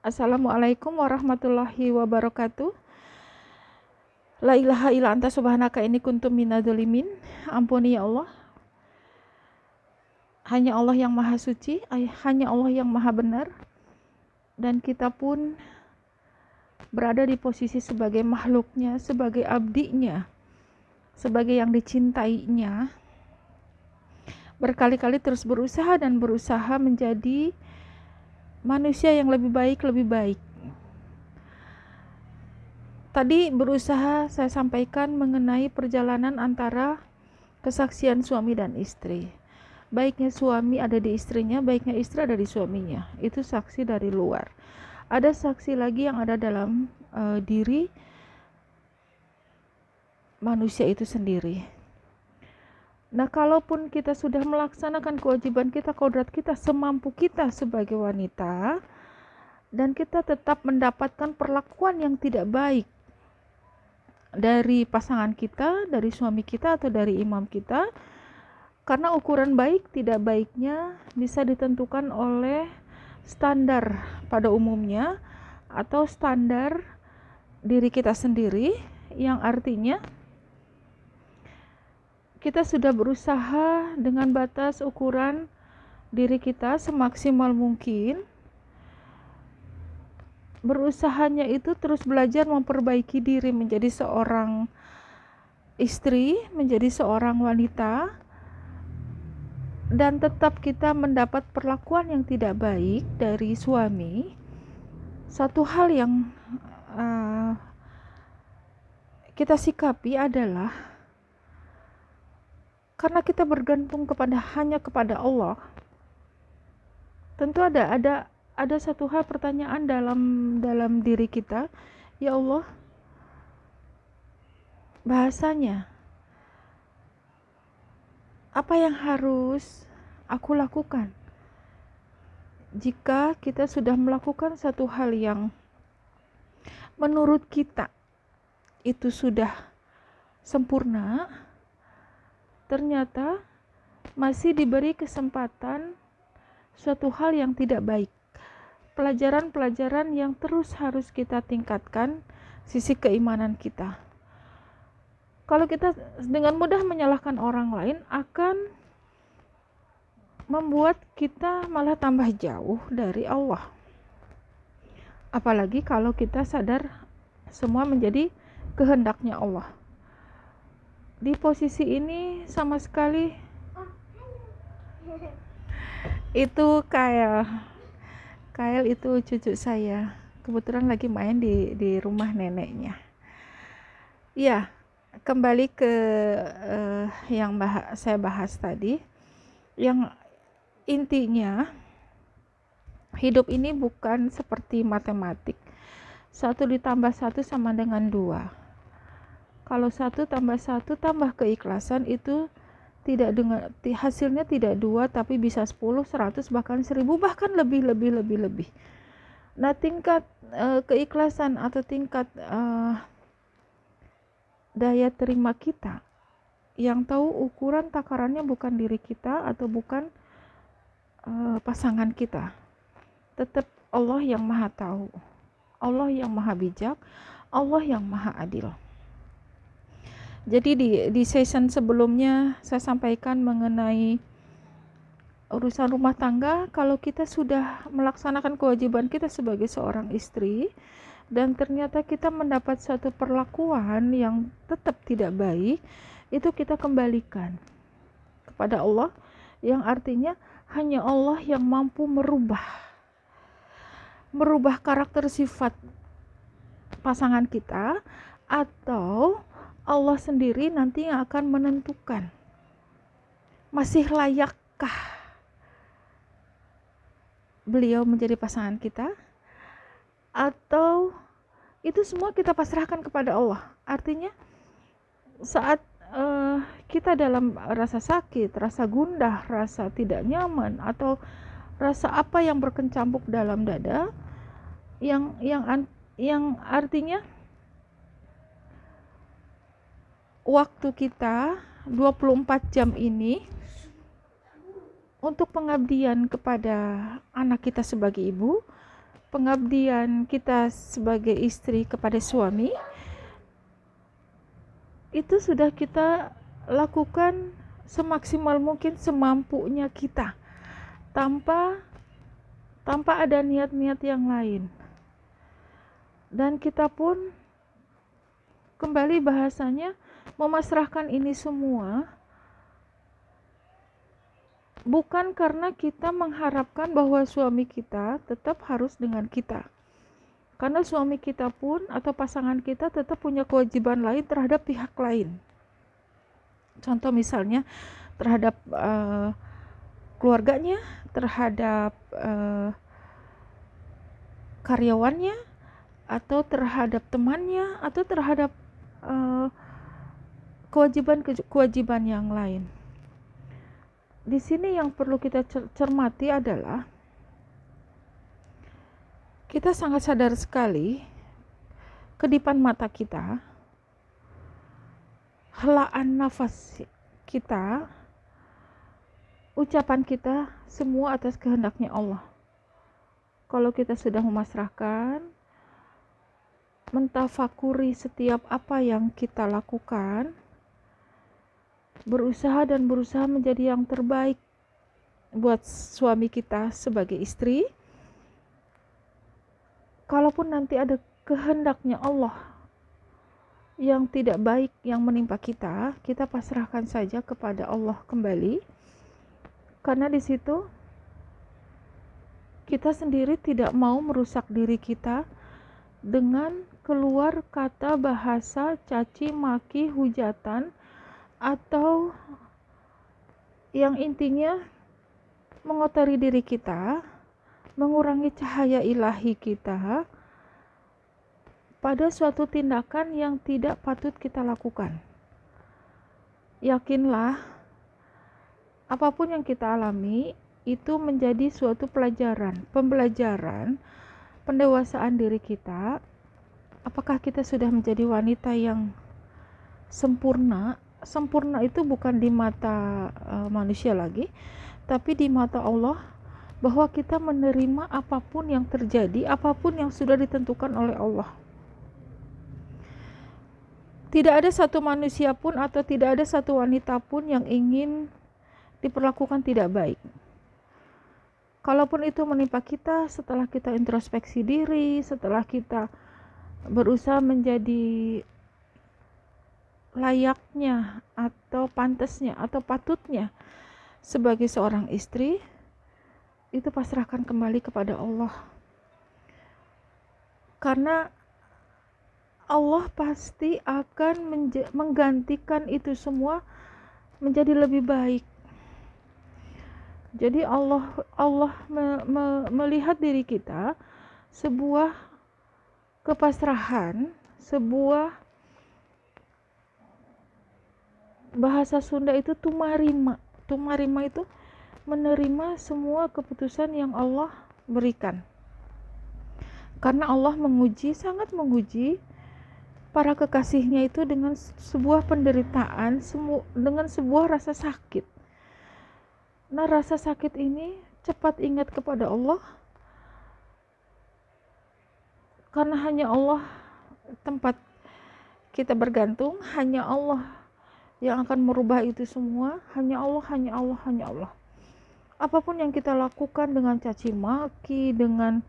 Assalamualaikum warahmatullahi wabarakatuh. La ilaha illa anta subhanaka inni kuntu minadzalimin. Ampuni ya Allah. Hanya Allah yang maha suci, hanya Allah yang maha benar. Dan kita pun berada di posisi sebagai makhluknya, sebagai abdinya, sebagai yang dicintainya. Berkali-kali terus berusaha menjadi manusia yang lebih baik. Tadi berusaha saya sampaikan mengenai perjalanan antara kesaksian suami dan istri. Baiknya suami ada di istrinya, baiknya istri ada di suaminya. Itu saksi dari luar. Ada saksi lagi yang ada dalam diri manusia itu sendiri. Nah, kalaupun kita sudah melaksanakan kewajiban kita, kodrat kita, semampu kita sebagai wanita, dan kita tetap mendapatkan perlakuan yang tidak baik dari pasangan kita, dari suami kita, atau dari imam kita, karena ukuran baik tidak baiknya bisa ditentukan oleh standar pada umumnya atau standar diri kita sendiri, yang artinya kita sudah berusaha dengan batas ukuran diri kita semaksimal mungkin. Berusahanya itu terus belajar memperbaiki diri menjadi seorang istri, menjadi seorang wanita, dan tetap kita mendapat perlakuan yang tidak baik dari suami. Satu hal yang kita sikapi adalah karena kita bergantung hanya kepada Allah. Tentu ada satu hal pertanyaan dalam diri kita, ya Allah, bahasanya apa yang harus aku lakukan jika kita sudah melakukan satu hal yang menurut kita itu sudah sempurna, ternyata masih diberi kesempatan suatu hal yang tidak baik. Pelajaran-pelajaran yang terus harus kita tingkatkan sisi keimanan kita. Kalau kita dengan mudah menyalahkan orang lain, akan membuat kita malah tambah jauh dari Allah. Apalagi kalau kita sadar semua menjadi kehendaknya Allah. Di posisi ini sama sekali itu Kael itu cucu saya. Kebetulan lagi main di rumah neneknya. Ya, kembali ke yang saya bahas tadi. Yang intinya hidup ini bukan seperti matematik. 1 ditambah 1 sama dengan 2. Kalau 1 tambah 1 tambah keikhlasan itu hasilnya tidak 2 tapi bisa 10, 100, bahkan 1000, bahkan lebih. Nah, tingkat keikhlasan atau tingkat daya terima kita, yang tahu ukuran takarannya bukan diri kita atau bukan pasangan kita. Tetap Allah yang maha tahu, Allah yang maha bijak, Allah yang maha adil. Jadi di season sebelumnya saya sampaikan mengenai urusan rumah tangga. Kalau kita sudah melaksanakan kewajiban kita sebagai seorang istri dan ternyata kita mendapat suatu perlakuan yang tetap tidak baik, itu kita kembalikan kepada Allah, yang artinya hanya Allah yang mampu merubah karakter sifat pasangan kita, atau Allah sendiri nanti yang akan menentukan masih layakkah beliau menjadi pasangan kita, atau itu semua kita pasrahkan kepada Allah. Artinya saat kita dalam rasa sakit, rasa gundah, rasa tidak nyaman, atau rasa apa yang berkecamuk dalam dada, yang artinya waktu kita 24 jam ini untuk pengabdian kepada anak kita sebagai ibu, pengabdian kita sebagai istri kepada suami itu sudah kita lakukan semaksimal mungkin, semampunya kita, tanpa ada niat-niat yang lain. Dan kita pun kembali bahasanya memasrahkan ini semua bukan karena kita mengharapkan bahwa suami kita tetap harus dengan kita. Karena suami kita pun atau pasangan kita tetap punya kewajiban lain terhadap pihak lain. Contoh misalnya terhadap keluarganya, terhadap karyawannya, atau terhadap temannya, atau terhadap kewajiban yang lain. Di sini yang perlu kita cermati adalah kita sangat sadar sekali kedipan mata kita, helaan nafas kita, ucapan kita semua atas kehendaknya Allah. Kalau kita sudah memasrahkan, mentafakuri setiap apa yang kita lakukan, berusaha menjadi yang terbaik buat suami kita sebagai istri. Kalaupun nanti ada kehendaknya Allah yang tidak baik yang menimpa kita, kita pasrahkan saja kepada Allah kembali. Karena di situ kita sendiri tidak mau merusak diri kita dengan keluar kata bahasa caci maki, hujatan, atau yang intinya mengotori diri kita, mengurangi cahaya ilahi kita pada suatu tindakan yang tidak patut kita lakukan. Yakinlah, apapun yang kita alami itu menjadi suatu pembelajaran, pendewasaan diri kita. Apakah kita sudah menjadi wanita yang sempurna? Sempurna itu bukan di mata manusia lagi, tapi di mata Allah, bahwa kita menerima apapun yang terjadi, apapun yang sudah ditentukan oleh Allah. Tidak ada satu manusia pun atau tidak ada satu wanita pun yang ingin diperlakukan tidak baik. Kalaupun itu menimpa kita setelah kita introspeksi diri, setelah kita berusaha menjadi layaknya atau pantasnya atau patutnya sebagai seorang istri, itu pasrahkan kembali kepada Allah. Karena Allah pasti akan menggantikan itu semua menjadi lebih baik. Jadi Allah melihat diri kita sebuah kepasrahan, sebuah bahasa Sunda itu tumarima. Tumarima itu menerima semua keputusan yang Allah berikan. Karena Allah sangat menguji para kekasihnya itu dengan sebuah penderitaan, dengan sebuah rasa sakit. Nah, rasa sakit ini cepat ingat kepada Allah, karena hanya Allah tempat kita bergantung, hanya Allah yang akan merubah itu semua, hanya Allah, hanya Allah, hanya Allah. Apapun yang kita lakukan dengan caci maki, dengan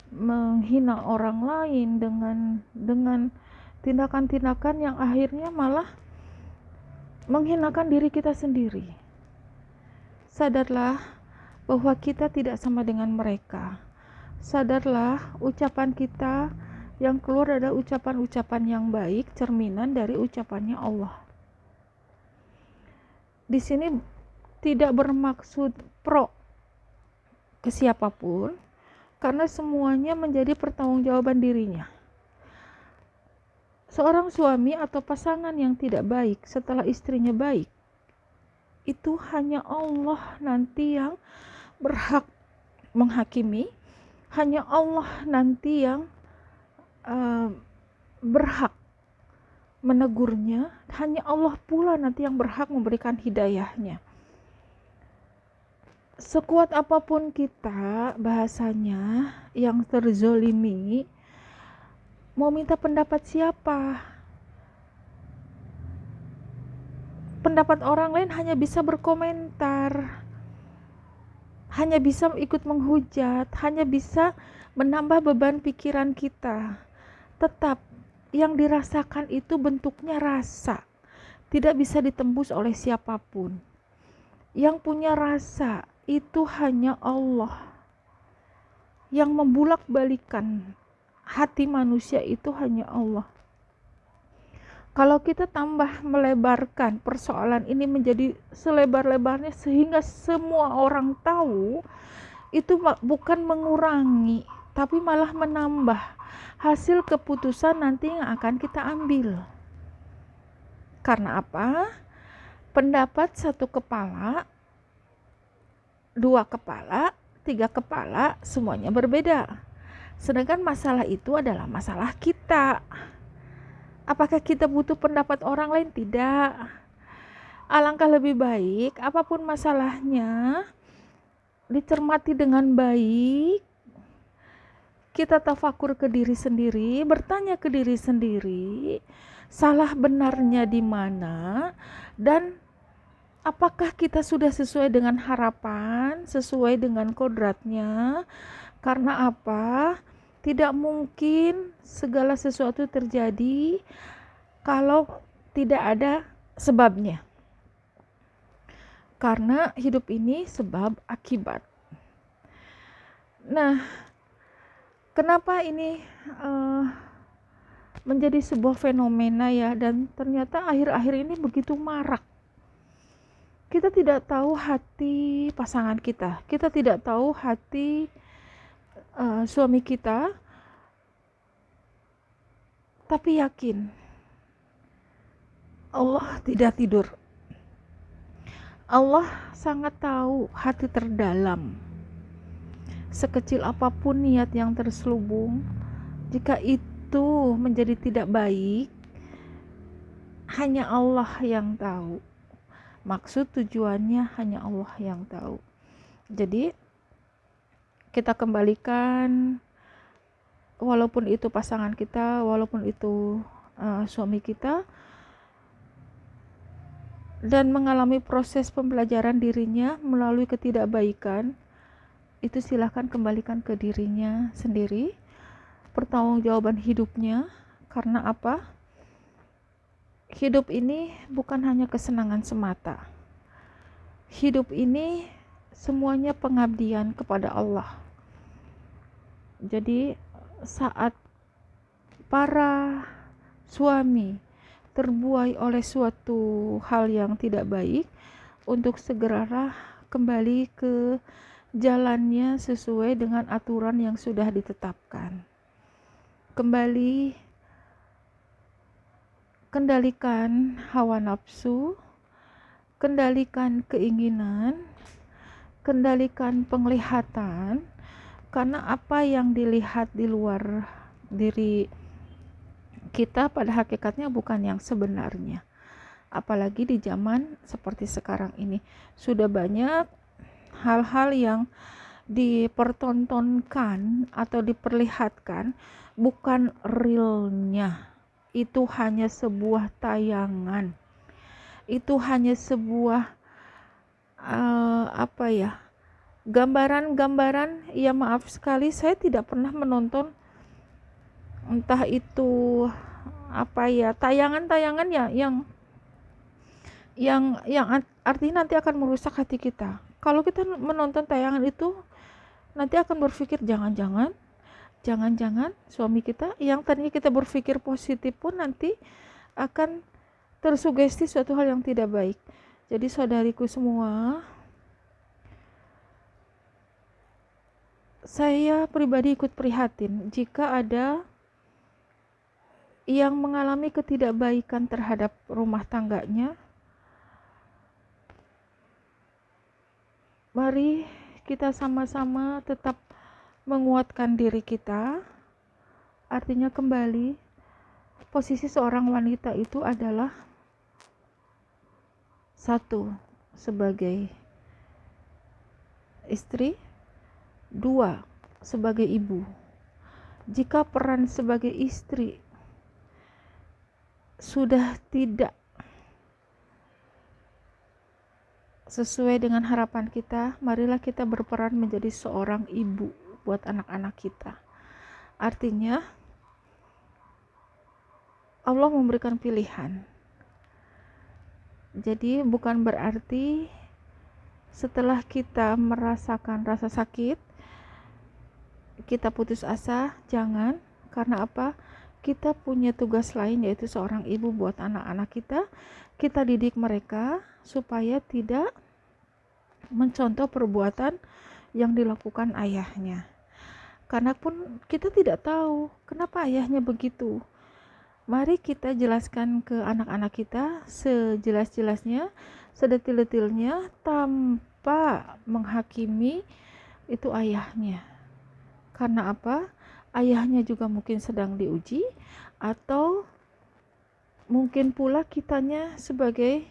menghina orang lain, dengan tindakan-tindakan yang akhirnya malah menghinakan diri kita sendiri. Sadarlah bahwa kita tidak sama dengan mereka. Sadarlah ucapan kita yang keluar adalah ucapan-ucapan yang baik, cerminan dari ucapannya Allah. Di sini tidak bermaksud pro ke siapapun, karena semuanya menjadi pertanggungjawaban dirinya. Seorang suami atau pasangan yang tidak baik setelah istrinya baik, itu hanya Allah nanti yang berhak menghakimi, hanya Allah nanti yang berhak menegurnya, hanya Allah pula nanti yang berhak memberikan hidayahnya. Sekuat apapun kita bahasanya yang terzolimi, mau minta pendapat siapa? Pendapat orang lain hanya bisa berkomentar, hanya bisa ikut menghujat, hanya bisa menambah beban pikiran kita. Tetap yang dirasakan itu bentuknya rasa, tidak bisa ditembus oleh siapapun. Yang punya rasa itu hanya Allah. Yang membulak-balikan hati manusia itu hanya Allah. Kalau kita tambah melebarkan persoalan ini menjadi selebar-lebarnya sehingga semua orang tahu, itu bukan mengurangi, tapi malah menambah hasil keputusan nanti yang akan kita ambil. Karena apa? Pendapat satu kepala, dua kepala, tiga kepala, semuanya berbeda. Sedangkan masalah itu adalah masalah kita. Apakah kita butuh pendapat orang lain? Tidak. Alangkah lebih baik, apapun masalahnya, dicermati dengan baik, kita tafakur ke diri sendiri, bertanya ke diri sendiri, salah benarnya di mana, dan apakah kita sudah sesuai dengan harapan, sesuai dengan kodratnya. Karena apa? Tidak mungkin segala sesuatu terjadi kalau tidak ada sebabnya. Karena hidup ini sebab akibat. Nah, kenapa ini menjadi sebuah fenomena ya, dan ternyata akhir-akhir ini begitu marak. Kita tidak tahu hati pasangan kita, kita tidak tahu hati suami kita, tapi yakin Allah tidak tidur. Allah sangat tahu hati terdalam. Sekecil apapun niat yang terselubung, jika itu menjadi tidak baik, hanya Allah yang tahu. Maksud tujuannya hanya Allah yang tahu. Jadi kita kembalikan, walaupun itu pasangan kita, walaupun itu suami kita, dan mengalami proses pembelajaran dirinya melalui ketidakbaikan, itu silahkan kembalikan ke dirinya sendiri, pertanggungjawaban hidupnya. Karena apa? Hidup ini bukan hanya kesenangan semata. Hidup ini semuanya pengabdian kepada Allah. Jadi saat para suami terbuai oleh suatu hal yang tidak baik, untuk segeralah kembali ke jalannya sesuai dengan aturan yang sudah ditetapkan. Kembali kendalikan hawa nafsu, kendalikan keinginan, kendalikan penglihatan, karena apa yang dilihat di luar diri kita pada hakikatnya bukan yang sebenarnya. Apalagi di zaman seperti sekarang ini, sudah banyak hal-hal yang dipertontonkan atau diperlihatkan bukan realnya. Itu hanya sebuah tayangan, itu hanya sebuah gambaran-gambaran. Ya maaf sekali, saya tidak pernah menonton entah itu tayangan-tayangan ya yang artinya nanti akan merusak hati kita. Kalau kita menonton tayangan itu, nanti akan berpikir jangan-jangan suami kita yang tadinya kita berpikir positif pun nanti akan tersugesti suatu hal yang tidak baik. Jadi saudariku semua, saya pribadi ikut prihatin jika ada yang mengalami ketidakbaikan terhadap rumah tangganya. Mari kita sama-sama tetap menguatkan diri kita. Artinya kembali, posisi seorang wanita itu adalah satu, sebagai istri, 2 sebagai ibu. Jika peran sebagai istri sudah tidak sesuai dengan harapan kita, marilah kita berperan menjadi seorang ibu buat anak-anak kita. Artinya, Allah memberikan pilihan. Jadi bukan berarti setelah kita merasakan rasa sakit, kita putus asa, jangan. Karena apa? Kita punya tugas lain, yaitu seorang ibu buat anak-anak kita. Kita didik mereka supaya tidak mencontoh perbuatan yang dilakukan ayahnya. Karena pun kita tidak tahu kenapa ayahnya begitu. Mari kita jelaskan ke anak-anak kita sejelas-jelasnya, sedetil-detilnya, tanpa menghakimi itu ayahnya. Karena apa? Ayahnya juga mungkin sedang diuji, atau mungkin pula kitanya sebagai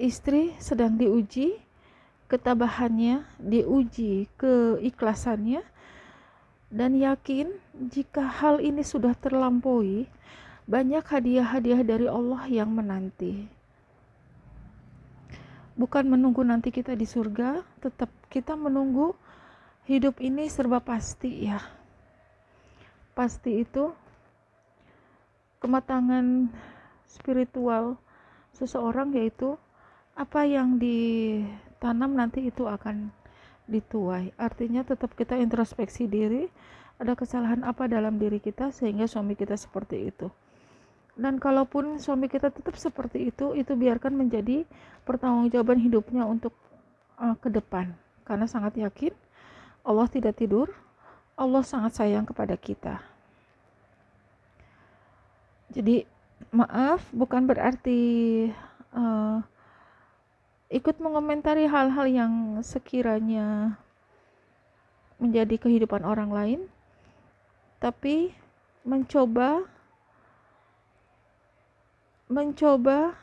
istri sedang diuji, ketabahannya diuji, keikhlasannya, dan yakin jika hal ini sudah terlampaui, banyak hadiah-hadiah dari Allah yang menanti. Bukan menunggu nanti kita di surga, tetap kita menunggu. Hidup ini serba pasti ya. Pasti itu kematangan spiritual seseorang, yaitu apa yang ditanam nanti itu akan dituai. Artinya tetap kita introspeksi diri, ada kesalahan apa dalam diri kita sehingga suami kita seperti itu. Dan kalaupun suami kita tetap seperti itu biarkan menjadi pertanggungjawaban hidupnya untuk ke depan. Karena sangat yakin Allah tidak tidur, Allah sangat sayang kepada kita. Jadi maaf, bukan berarti ikut mengomentari hal-hal yang sekiranya menjadi kehidupan orang lain, tapi mencoba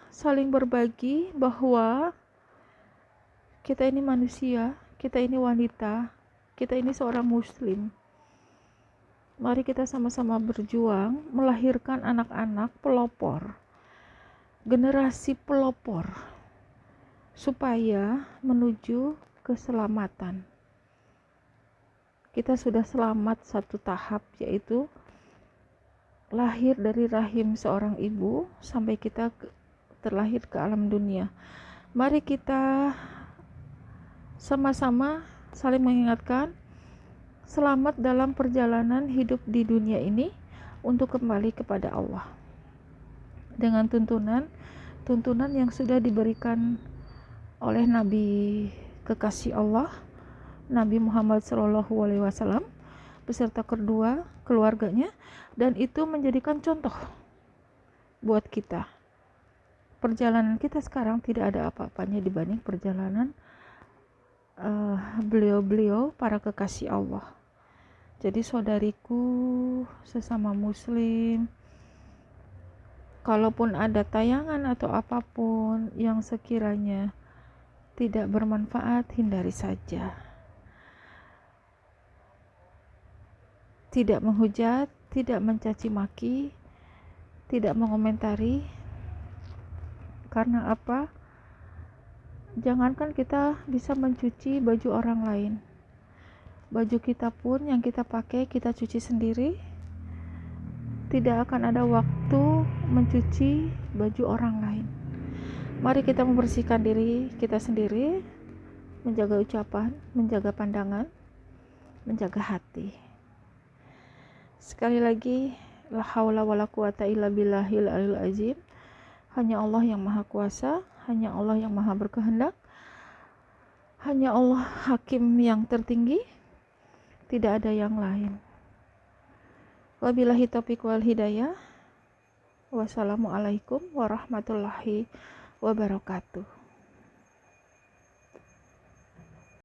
saling berbagi bahwa kita ini manusia, kita ini wanita, kita ini seorang muslim. Mari kita sama-sama berjuang melahirkan anak-anak pelopor, generasi pelopor, supaya menuju keselamatan. Kita sudah selamat satu tahap, yaitu lahir dari rahim seorang ibu sampai kita terlahir ke alam dunia. Mari kita sama-sama saling mengingatkan, selamat dalam perjalanan hidup di dunia ini untuk kembali kepada Allah dengan tuntunan yang sudah diberikan oleh Nabi kekasih Allah, Nabi Muhammad SAW beserta kedua keluarganya, dan itu menjadikan contoh buat kita. Perjalanan kita sekarang tidak ada apa-apanya dibanding perjalanan beliau-beliau para kekasih Allah. Jadi saudariku sesama muslim, kalaupun ada tayangan atau apapun yang sekiranya tidak bermanfaat, hindari saja. Tidak menghujat, tidak mencaci maki, tidak mengomentari. Karena apa? Jangankan kita bisa mencuci baju orang lain, baju kita pun yang kita pakai kita cuci sendiri. Tidak akan ada waktu mencuci baju orang lain. Mari kita membersihkan diri kita sendiri, menjaga ucapan, menjaga pandangan, menjaga hati. Sekali lagi, la haula wala quwata illa billahil aliyil azim. Hanya Allah yang maha kuasa, hanya Allah yang maha berkehendak, hanya Allah hakim yang tertinggi, tidak ada yang lain. Wabillahi taufiq wal hidayah. Wassalamualaikum warahmatullahi wabarakatuh.